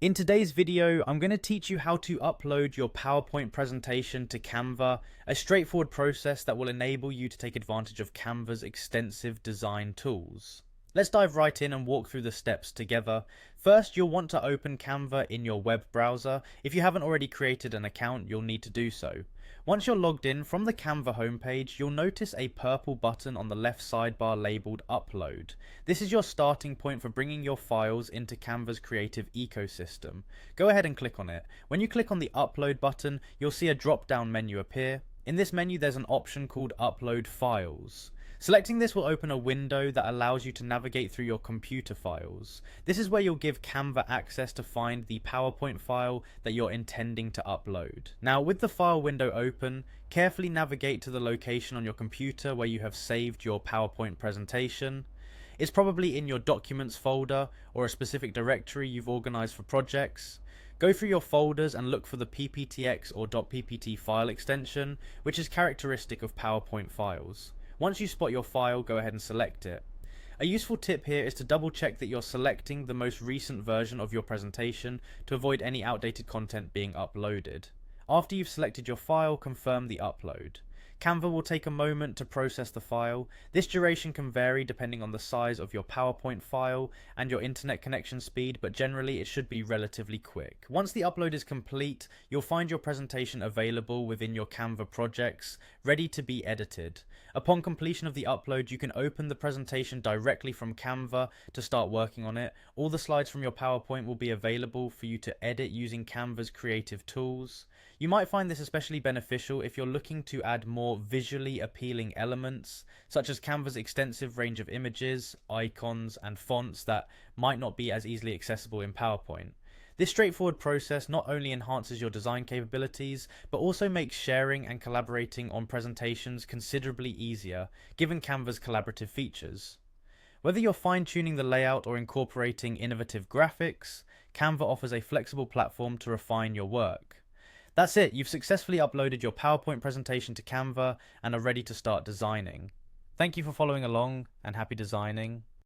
In today's video, I'm going to teach you how to upload your PowerPoint presentation to Canva, a straightforward process that will enable you to take advantage of Canva's extensive design tools. Let's dive right in and walk through the steps together. First, you'll want to open Canva in your web browser. If you haven't already created an account, you'll need to do so. Once you're logged in, from the Canva homepage, you'll notice a purple button on the left sidebar labeled Upload. This is your starting point for bringing your files into Canva's creative ecosystem. Go ahead and click on it. When you click on the Upload button, you'll see a drop-down menu appear. In this menu, there's an option called Upload Files. Selecting this will open a window that allows you to navigate through your computer files. This is where you'll give Canva access to find the PowerPoint file that you're intending to upload. Now, with the file window open, carefully navigate to the location on your computer where you have saved your PowerPoint presentation. It's probably in your Documents folder or a specific directory you've organized for projects. Go through your folders and look for the pptx or .ppt file extension, which is characteristic of PowerPoint files. Once you spot your file, go ahead and select it. A useful tip here is to double check that you're selecting the most recent version of your presentation to avoid any outdated content being uploaded. After you've selected your file, confirm the upload. Canva will take a moment to process the file. This duration can vary depending on the size of your PowerPoint file and your internet connection speed, but generally it should be relatively quick. Once the upload is complete, you'll find your presentation available within your Canva projects, ready to be edited. Upon completion of the upload, you can open the presentation directly from Canva to start working on it. All the slides from your PowerPoint will be available for you to edit using Canva's creative tools. You might find this especially beneficial if you're looking to add more visually appealing elements, such as Canva's extensive range of images, icons, and fonts that might not be as easily accessible in PowerPoint. This straightforward process not only enhances your design capabilities, but also makes sharing and collaborating on presentations considerably easier, given Canva's collaborative features. Whether you're fine-tuning the layout or incorporating innovative graphics, Canva offers a flexible platform to refine your work. That's it, you've successfully uploaded your PowerPoint presentation to Canva and are ready to start designing. Thank you for following along, and happy designing.